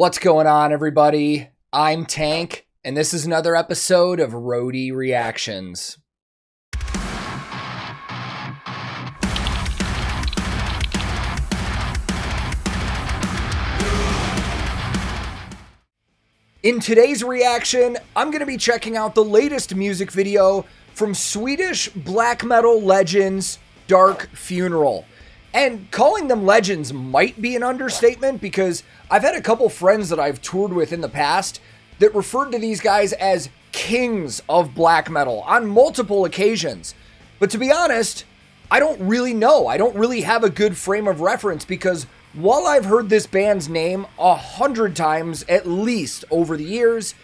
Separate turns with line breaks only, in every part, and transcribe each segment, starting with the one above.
What's going on, everybody? I'm Tank, and this is another episode of Roadie Reactions. In today's reaction, I'm going to be checking out the latest music video from Swedish black metal legends Dark Funeral. And calling them legends might be an understatement because I've had a couple friends that I've toured with in the past that referred to these guys as kings of black metal on multiple occasions. But to be honest, I don't really know. I don't really have a good frame of reference because while I've heard this band's name 100 times at least over the years,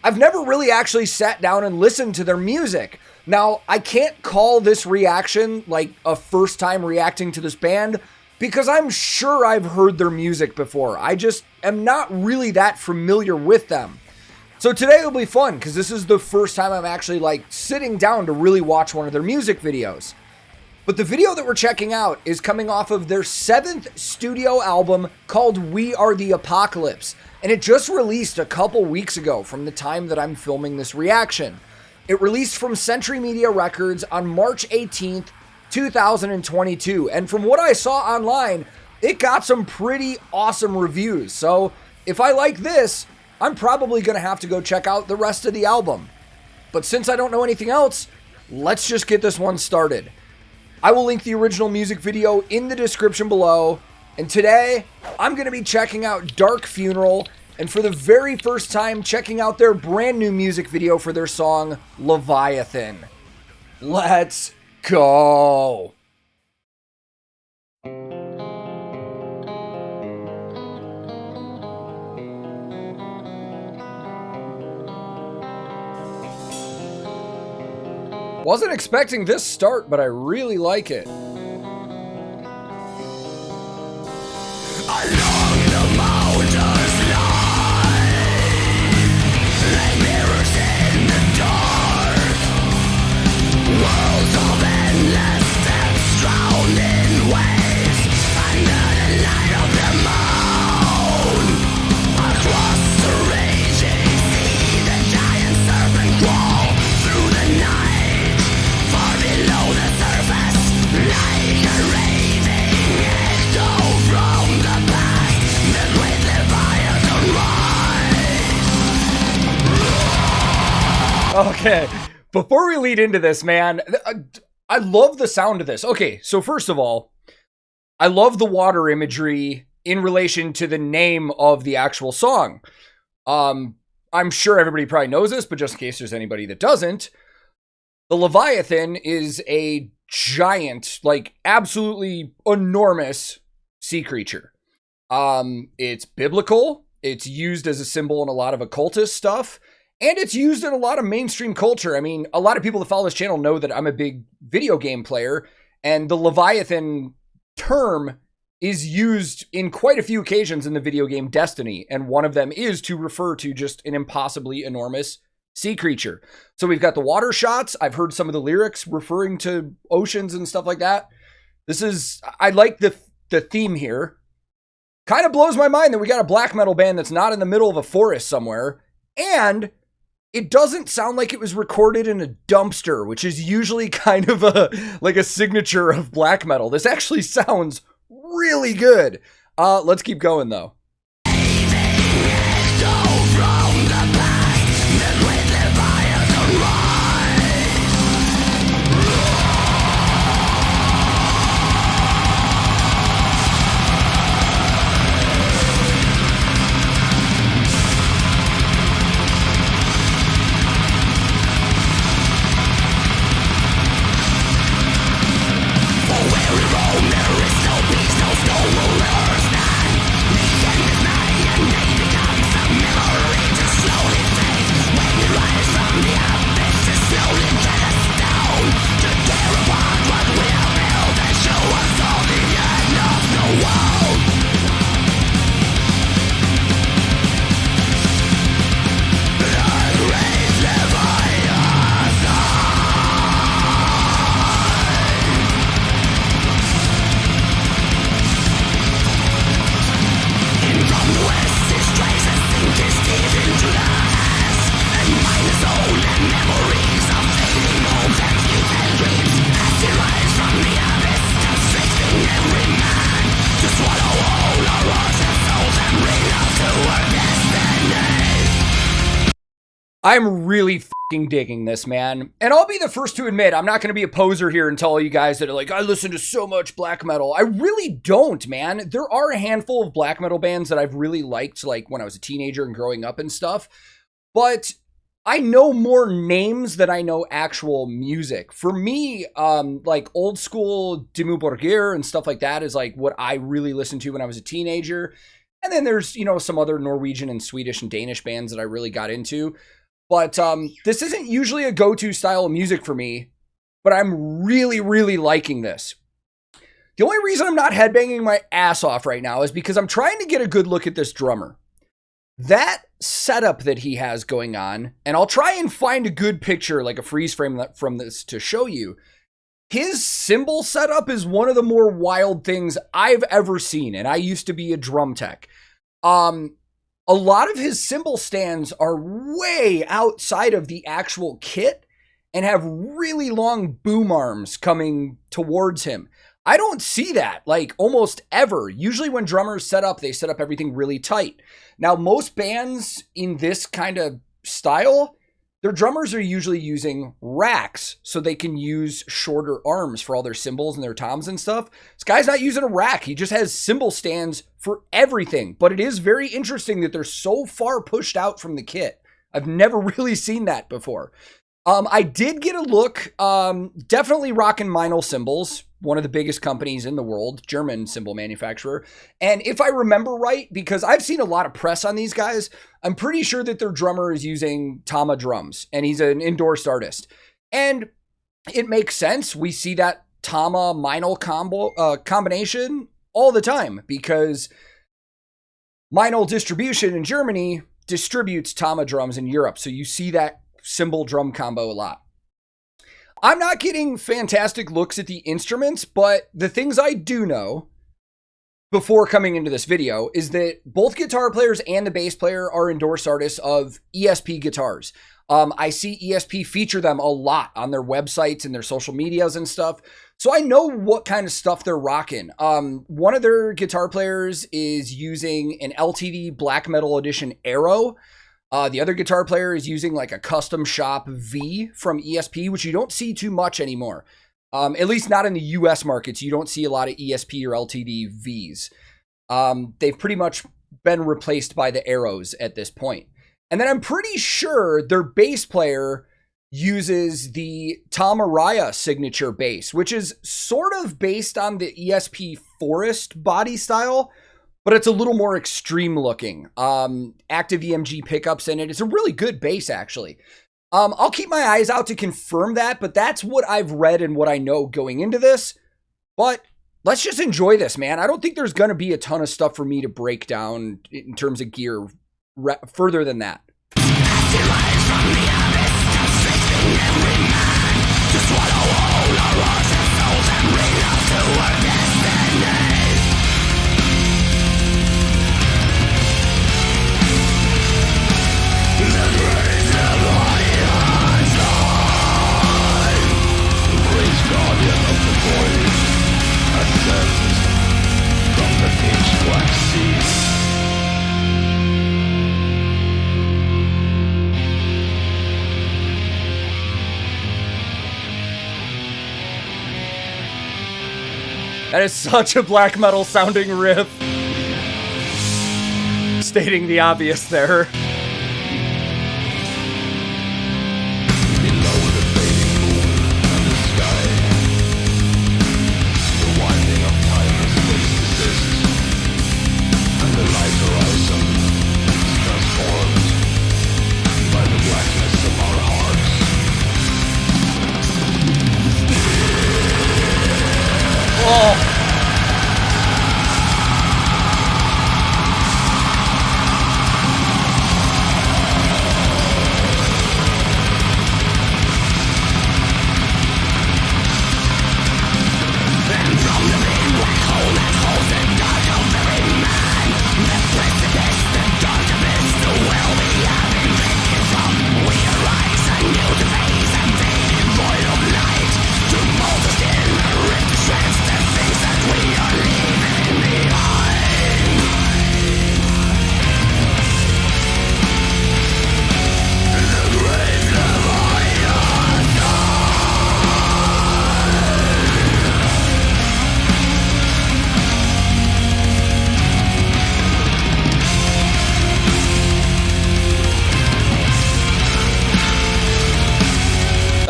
I've never really actually sat down and listened to their music. Now, I can't call this reaction like a first time reacting to this band because I'm sure I've heard their music before. I just am not really that familiar with them. So today will be fun because this is the first time I'm actually like sitting down to really watch one of their music videos. But the video that we're checking out is coming off of their 7th studio album called We Are the Apocalypse, and it just released a couple weeks ago from the time that I'm filming this reaction. It released from Century Media Records on March 18th, 2022, and from what I saw online, it got some pretty awesome reviews. So if I like this, I'm probably going to have to go check out the rest of the album. But since I don't know anything else, let's just get this one started. I will link the original music video in the description below, and today I'm going to be checking out Dark Funeral, and for the very first time checking out their brand new music video for their song Leviathan. Let's go! Wasn't expecting this start, but I really like it.
Along the mountains lie, like mirrors in the dark, worlds of endless depths drowned in waves, under the light of the moon. Across the raging sea, the giant serpent crawl through the night, far below the surface, like a raving echo from the past. The great Leviathan rise.
Okay, before we lead into this, man, I love the sound of this. Okay, so first of all, I love the water imagery in relation to the name of the actual song. I'm sure everybody probably knows this, but just in case there's anybody that doesn't, the Leviathan is a giant, like absolutely enormous sea creature. It's biblical. It's used as a symbol in a lot of occultist stuff, and it's used in a lot of mainstream culture. I mean, a lot of people that follow this channel know that I'm a big video game player, and the Leviathan term is used in quite a few occasions in the video game Destiny, and one of them is to refer to just an impossibly enormous sea creature. So we've got the water shots. I've heard some of the lyrics referring to oceans and stuff like that. I like the theme here. Kind of blows my mind that we got a black metal band that's not in the middle of a forest somewhere, and it doesn't sound like it was recorded in a dumpster, which is usually kind of like a signature of black metal. This actually sounds really good. Let's keep going though.
There is no peace, no rulers, none.
I'm really fucking digging this, man. And I'll be the first to admit, I'm not going to be a poser here and tell all you guys that are like, I listen to so much black metal. I really don't, man. There are a handful of black metal bands that I've really liked, like when I was a teenager and growing up and stuff. But I know more names than I know actual music. For me, like old school Dimmu Borgir and stuff like that is like what I really listened to when I was a teenager. And then there's, you know, some other Norwegian and Swedish and Danish bands that I really got into. But this isn't usually a go-to style of music for me, but I'm really, really liking this. The only reason I'm not headbanging my ass off right now is because I'm trying to get a good look at this drummer. That setup that he has going on, and I'll try and find a good picture, like a freeze frame from this to show you. His cymbal setup is one of the more wild things I've ever seen, and I used to be a drum tech. A lot of his cymbal stands are way outside of the actual kit and have really long boom arms coming towards him. I don't see that like almost ever. Usually when drummers set up, they set up everything really tight. Now, most bands in this kind of style, their drummers are usually using racks so they can use shorter arms for all their cymbals and their toms and stuff. This guy's not using a rack. He just has cymbal stands for everything. But it is very interesting that they're so far pushed out from the kit. I've never really seen that before. I did get a look, definitely rocking Meinl cymbals, one of the biggest companies in the world, German cymbal manufacturer. And if I remember right, because I've seen a lot of press on these guys, I'm pretty sure that their drummer is using Tama drums, and he's an endorsed artist. And it makes sense. We see that Tama Meinl combination all the time, because Meinl distribution in Germany distributes Tama drums in Europe. So you see that cymbal drum combo a lot. I'm not getting fantastic looks at the instruments, but the things I do know before coming into this video is that both guitar players and the bass player are endorsed artists of ESP guitars. I see ESP feature them a lot on their websites and their social medias and stuff. So I know what kind of stuff they're rocking. One of their guitar players is using an LTD Black Metal Edition Arrow. The other guitar player is using like a custom shop V from ESP, which you don't see too much anymore. At least not in the US markets. You don't see a lot of ESP or LTD Vs. They've pretty much been replaced by the Arrows at this point. And then I'm pretty sure their bass player uses the Tamaraya signature bass, which is sort of based on the ESP Forest body style, but it's a little more extreme looking. Active EMG pickups in it. It's a really good bass, actually. I'll keep my eyes out to confirm that, but that's what I've read and what I know going into this. But let's just enjoy this, man. I don't think there's going to be a ton of stuff for me to break down in terms of gear further than that. That is such a black metal sounding riff. Stating the obvious there.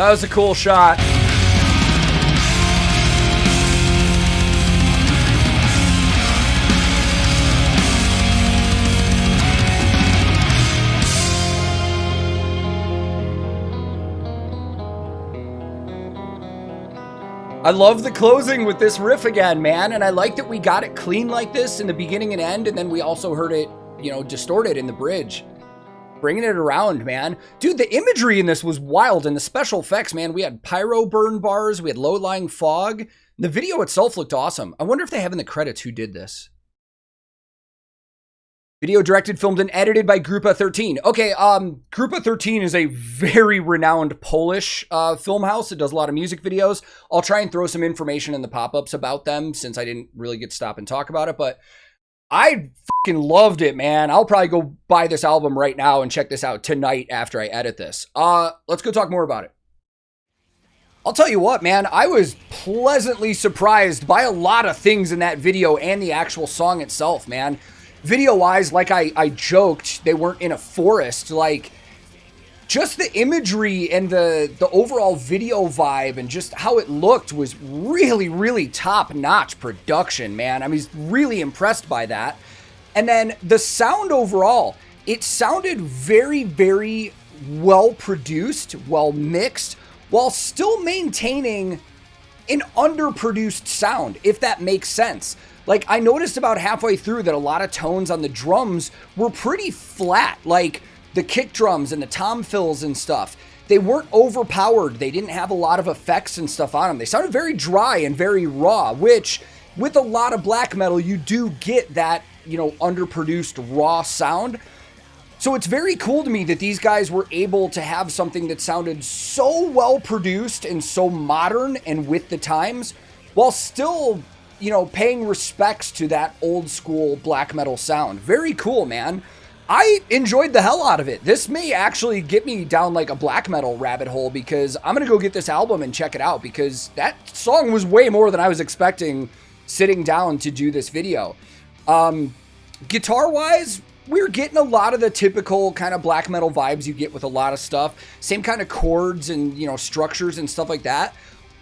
That was a cool shot. I love the closing with this riff again, man, and I like that we got it clean like this in the beginning and end, and then we also heard it, you know, distorted in the bridge. Bringing it around, man. Dude, the imagery in this was wild, and the special effects, man. We had pyro burn bars, we had low-lying fog. The video itself looked awesome. I wonder if they have in the credits who did this. Video directed, filmed, and edited by Grupa 13. Okay, Grupa 13 is a very renowned Polish film house. It does a lot of music videos. I'll try and throw some information in the pop-ups about them since I didn't really get to stop and talk about it, but I fucking loved it, man. I'll probably go buy this album right now and check this out tonight after I edit this. Let's go talk more about it. I'll tell you what, man, I was pleasantly surprised by a lot of things in that video and the actual song itself, man. Video-wise, like I joked, they weren't in a forest. Like, just the imagery and the overall video vibe and just how it looked was really, really top-notch production, man. I was really impressed by that. And then the sound overall, it sounded very, very well-produced, well-mixed, while still maintaining an underproduced sound, if that makes sense. Like, I noticed about halfway through that a lot of tones on the drums were pretty flat, like the kick drums and the tom fills and stuff. They weren't overpowered. They didn't have a lot of effects and stuff on them. They sounded very dry and very raw, which with a lot of black metal, you do get that, you know, underproduced raw sound. So it's very cool to me that these guys were able to have something that sounded so well produced and so modern and with the times, while still, you know, paying respects to that old school black metal sound. Very cool, man. I enjoyed the hell out of it. This may actually get me down like a black metal rabbit hole, because I'm going to go get this album and check it out, because that song was way more than I was expecting sitting down to do this video. Guitar wise, we're getting a lot of the typical kind of black metal vibes you get with a lot of stuff. Same kind of chords and, you know, structures and stuff like that.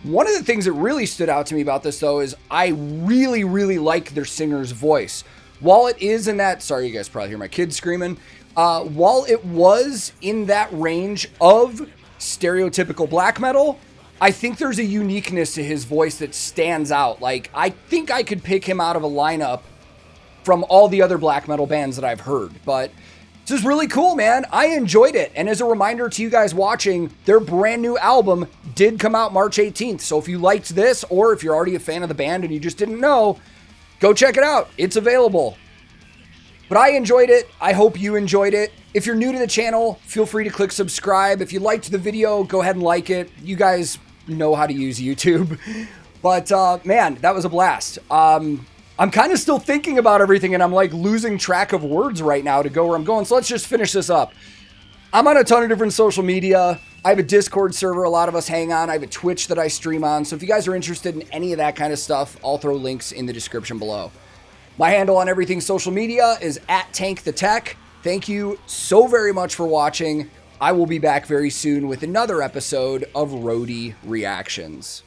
One of the things that really stood out to me about this, though, is I really, really like their singer's voice. While it is in that, sorry, you guys probably hear my kids screaming. While it was in that range of stereotypical black metal, I think there's a uniqueness to his voice that stands out. Like, I think I could pick him out of a lineup from all the other black metal bands that I've heard. But this is really cool, man. I enjoyed it. And as a reminder to you guys watching, their brand new album did come out March 18th. So if you liked this, or if you're already a fan of the band and you just didn't know, go check it out. It's available. But I enjoyed it. I hope you enjoyed it. If you're new to the channel, feel free to click subscribe. If you liked the video, go ahead and like it. You guys know how to use YouTube. But man, that was a blast. I'm kind of still thinking about everything, and I'm like losing track of words right now to go where I'm going. So let's just finish this up. I'm on a ton of different social media. I have a Discord server a lot of us hang on. I have a Twitch that I stream on. So if you guys are interested in any of that kind of stuff, I'll throw links in the description below. My handle on everything social media is @TankTheTech. Thank you so very much for watching. I will be back very soon with another episode of Roadie Reactions.